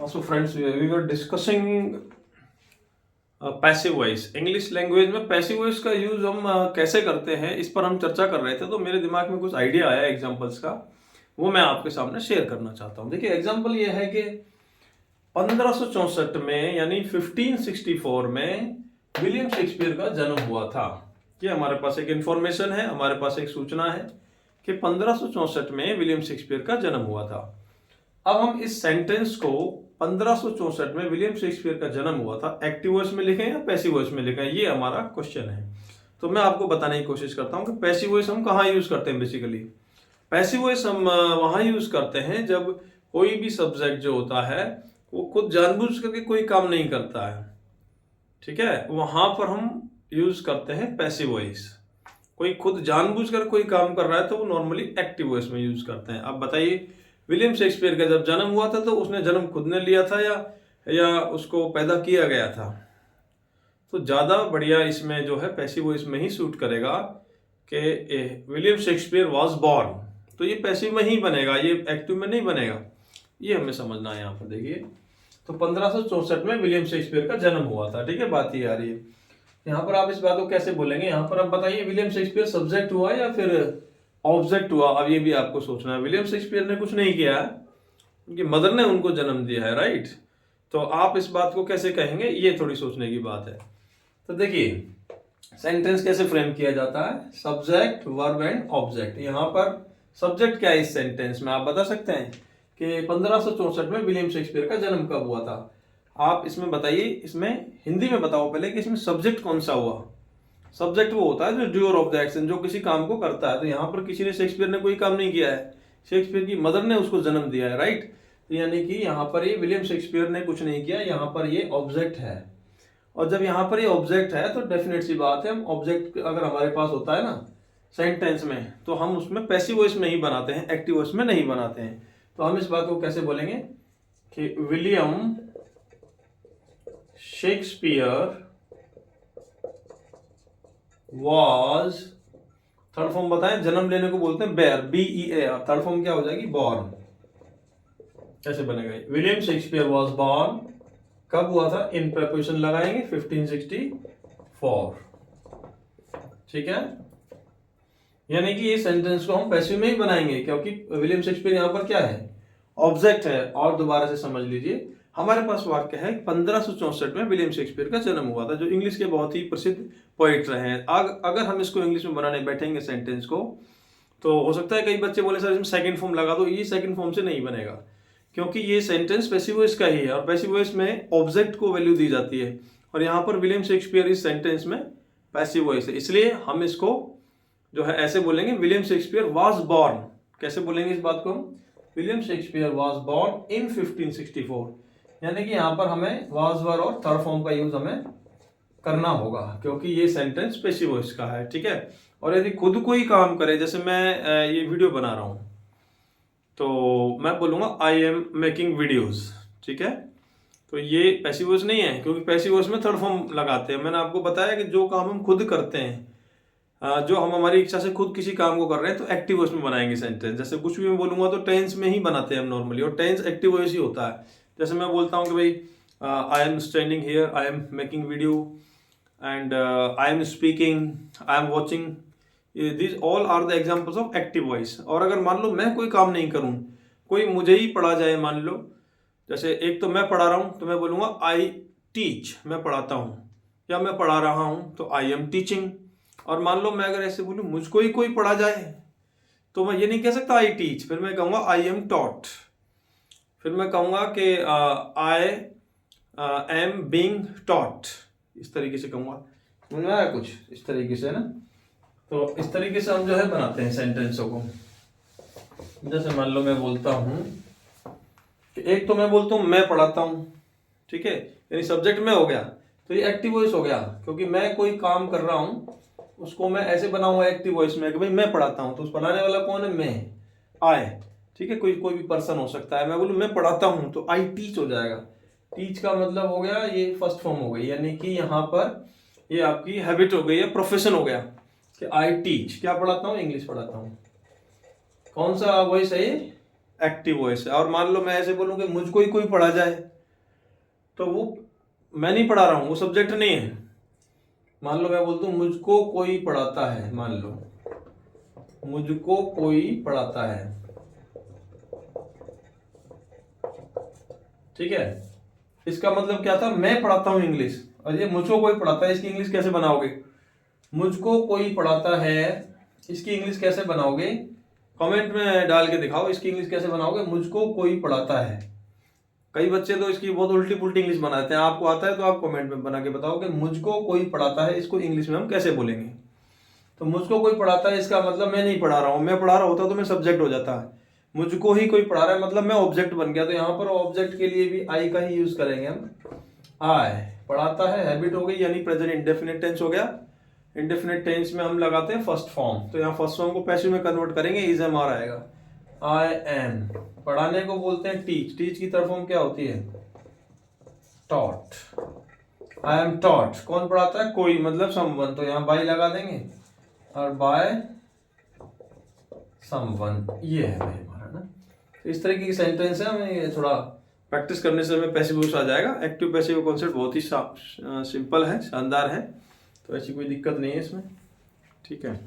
So friends, we were discussing passive voice. English language में passive voice का use हम कैसे करते हैं, इस पर हम चर्चा कर रहे थे। तो मेरे दिमाग में कुछ आइडिया आया एग्जांपल्स का, वो मैं आपके सामने शेयर करना चाहता हूँ। देखिए, एग्जांपल ये है कि 1564 में यानी 1564 में विलियम शेक्सपियर का जन्म हुआ था। ये हमारे पास एक इंफॉर्मेशन है, हमारे पास एक सूचना है कि 1564 में विलियम शेक्सपियर का जन्म हुआ था। अब हम इस सेंटेंस को 1564 में विलियम शेक्सपियर का जन्म हुआ था एक्टिव वॉइस में लिखें या पैसिव वॉइस में लिखें, ये हमारा क्वेश्चन है। तो मैं आपको बताने की कोशिश करता हूं कि पैसिव वॉइस हम कहाँ यूज करते हैं। बेसिकली पैसिव वॉइस हम वहां यूज करते हैं जब कोई भी सब्जेक्ट जो होता है वो खुद जानबूझ करके कोई काम नहीं करता है, ठीक है, वहां पर हम यूज करते हैं पैसिव वॉइस। कोई खुद जानबूझ कर कोई काम कर रहा है तो वो नॉर्मली एक्टिव वॉइस में यूज करते हैं। अब बताइए, विलियम शेक्सपियर का जब जन्म हुआ था तो उसने जन्म खुद ने लिया था या उसको पैदा किया गया था? तो ज़्यादा बढ़िया इसमें जो है पैसिव वॉइस में ही सूट करेगा कि विलियम शेक्सपियर वाज बॉर्न, तो ये पैसिव में ही बनेगा, ये एक्टिव में नहीं बनेगा। ये हमें समझना है। यहाँ पर देखिए, तो 1564 में विलियम शेक्सपियर का जन्म हुआ था, ठीक है, बात ये आ रही है। यहाँ पर आप इस बात को कैसे बोलेंगे? यहाँ पर आप बताइए, विलियम शेक्सपियर सब्जेक्ट हुआ या फिर ऑब्जेक्ट हुआ? अब ये भी आपको सोचना है। विलियम शेक्सपियर ने कुछ नहीं किया है, उनकी मदर ने उनको जन्म दिया है, राइट? तो आप इस बात को कैसे कहेंगे, ये थोड़ी सोचने की बात है। तो देखिए, सेंटेंस कैसे फ्रेम किया जाता है, सब्जेक्ट, वर्ब एंड ऑब्जेक्ट। यहाँ पर सब्जेक्ट क्या है इस सेंटेंस में, आप बता सकते हैं कि 1564 में विलियम शेक्सपियर का जन्म कब हुआ था? आप इसमें बताइए, इसमें हिंदी में बताओ पहले कि इसमें सब्जेक्ट कौन सा हुआ। सब्जेक्ट वो होता है जो डूअर ऑफ द एक्शन, जो किसी काम को करता है। तो यहाँ पर किसी ने, शेक्सपियर ने कोई काम नहीं किया है, शेक्सपियर की मदर ने उसको जन्म दिया है, राइट? तो यानी कि यहाँ पर ये विलियम शेक्सपियर ने कुछ नहीं किया, यहाँ पर ये ऑब्जेक्ट है। और जब यहाँ पर ये ऑब्जेक्ट है तो डेफिनेट सी बात है, हम ऑब्जेक्ट अगर हमारे पास होता है ना सेंटेंस में, तो हम उसमें पैसिव वॉइस में ही बनाते हैं, एक्टिव वॉइस में नहीं बनाते हैं। तो हम इस बात को कैसे बोलेंगे कि William Shakespeare was, third form बताएं, जन्म लेने को बोलते हैं बेयर, BEAR। थर्ड फॉर्म क्या हो जाएगी? बॉर्न। कैसे बनेगा? विलियम शेक्सपियर वाज बॉर्न, कब हुआ था? इन प्रेपोजिशन लगाएंगे 1564, ठीक है। यानी कि ये सेंटेंस को हम पैसिव में ही बनाएंगे, क्योंकि विलियम शेक्सपियर यहाँ पर क्या है? ऑब्जेक्ट है। और दोबारा से समझ लीजिए, हमारे पास वाक्य है 1564 में विलियम शेक्सपियर का जन्म हुआ था, जो इंग्लिश के बहुत ही प्रसिद्ध पोइट रहे हैं। अगर हम इसको इंग्लिश में बनाने बैठेंगे सेंटेंस को, तो हो सकता है कई बच्चे बोले सर इसमें सेकंड फॉर्म लगा दो। ये सेकंड फॉर्म से नहीं बनेगा, क्योंकि ये सेंटेंस पैसिव वॉइस का ही है, और पैसिव वॉइस में ऑब्जेक्ट को वैल्यू दी जाती है। और यहाँ पर विलियम शेक्सपियर इस सेंटेंस में पैसिव वॉइस है, इसलिए हम इसको जो है ऐसे बोलेंगे, विलियम शेक्सपियर वाज बॉर्न। कैसे बोलेंगे इस बात को हम? William Shakespeare was born in 1564। यानी कि यहाँ पर हमें वाज वर और थर्ड फॉर्म का यूज हमें करना होगा, क्योंकि ये सेंटेंस पैसिव वॉइस का है, ठीक है। और यदि खुद कोई काम करे, जैसे मैं ये वीडियो बना रहा हूँ, तो मैं बोलूँगा आई एम मेकिंग वीडियोस, ठीक है। तो ये पैसिव वॉइस नहीं है, क्योंकि पैसिव वॉइस में थर्ड फॉर्म लगाते हैं। मैंने आपको बताया कि जो काम हम खुद करते हैं, जो हम हमारी इच्छा से खुद किसी काम को कर रहे हैं, तो एक्टिव वॉइस में बनाएंगे सेंटेंस। जैसे कुछ भी मैं बोलूंगा तो टेंस में ही बनाते हैं हम नॉर्मली, और टेंस एक्टिव वॉइस ही होता है। जैसे मैं बोलता हूँ कि भाई I am standing here, I am making video, and I am speaking, I am watching, these all are the examples of active voice. और अगर मान लो मैं कोई काम नहीं करूँ, कोई मुझे ही पढ़ा जाए, मान लो जैसे एक तो मैं पढ़ा रहा हूँ, तो मैं बोलूँगा आई टीच, मैं पढ़ाता हूँ, या मैं पढ़ा रहा हूँ तो आई एम टीचिंग। और मान लो मैं अगर ऐसे बोलूँ मुझको ही कोई पढ़ा जाए, तो मैं ये नहीं कह सकता आई टीच, फिर मैं कहूँगा आई एम टॉट, फिर मैं कहूँगा कि आई एम बीइंग टॉट, इस तरीके से कहूँगा। समझ में आया कुछ? इस तरीके से ना, तो इस तरीके से हम जो है बनाते हैं सेंटेंसों को। जैसे मान लो मैं बोलता हूँ कि एक तो मैं बोलता हूँ मैं पढ़ाता हूँ, ठीक है, यानी सब्जेक्ट में हो गया, तो ये एक्टिव वॉइस हो गया, क्योंकि मैं कोई काम कर रहा हूँ उसको मैं ऐसे बनाऊंगा एक्टिव वॉइस में कि भाई मैं पढ़ाता हूँ, तो उस पढ़ाने वाला कौन है? मैं, आई, ठीक है, कोई भी पर्सन हो सकता है। मैं बोलूँ मैं पढ़ाता हूँ तो आई टीच हो जाएगा। टीच का मतलब हो गया, ये फर्स्ट फॉर्म हो गई, यानी कि यहाँ पर ये आपकी हैबिट हो गई है, प्रोफेशन हो गया कि आई टीच, क्या पढ़ाता हूँ? इंग्लिश पढ़ाता हूँ। कौन सा वॉइस है ये? एक्टिव वॉइस है। और मान लो मैं ऐसे बोलूँ कि मुझको ही कोई पढ़ा जाए, तो वो मैं नहीं पढ़ा रहा हूँ, वो सब्जेक्ट नहीं है। मान लो मैं बोलता हूँ मुझको कोई पढ़ाता है, मान लो मुझको कोई पढ़ाता है, ठीक है। इसका मतलब क्या था, मैं पढ़ाता हूँ इंग्लिश, और ये मुझको कोई पढ़ाता है, इसकी इंग्लिश कैसे बनाओगे? मुझको कोई पढ़ाता है, इसकी इंग्लिश कैसे बनाओगे? कमेंट में डाल के दिखाओ इसकी इंग्लिश कैसे बनाओगे। मुझको कोई पढ़ाता है, कई बच्चे तो इसकी बहुत उल्टी पुल्टी इंग्लिश बनाते हैं, आपको आता है तो आप कमेंट में बना के बताओ कि मुझको कोई पढ़ाता है, इसको इंग्लिश में हम कैसे बोलेंगे। तो मुझको कोई पढ़ाता है इसका मतलब मैं नहीं पढ़ा रहा हूँ, मैं पढ़ा रहा होता तो मैं सब्जेक्ट हो जाता है। मुझको ही कोई पढ़ा रहा है मतलब मैं ऑब्जेक्ट बन गया, तो यहाँ पर ऑब्जेक्ट के लिए भी आई का ही यूज करेंगे हम। आई पढ़ाता है, हैबिट हो गई यानी प्रेजेंट इंडेफिनिट टेंस हो गया। इंडेफिनिट टेंस में हम लगाते हैं फर्स्ट फॉर्म, तो यहाँ फर्स्ट फॉर्म को पैसिव में कन्वर्ट करेंगे, इज एम आर आएगा। आई एम, पढ़ाने को बोलते हैं टीच, टीच की तरफ फॉर्म क्या होती है? टॉट। आई एम टॉट, कौन पढ़ाता है? कोई, मतलब समवन, तो यहाँ बाय लगा देंगे और बाय समवन, ये है भाई हमारा ना। तो इस तरीके की सेंटेंस है, हमें ये थोड़ा प्रैक्टिस करने से हमें पैसिव वॉइस आ जाएगा। एक्टिव पैसिव कॉन्सेप्ट बहुत ही सिंपल है, शानदार है, तो ऐसी कोई दिक्कत नहीं है इसमें, ठीक है।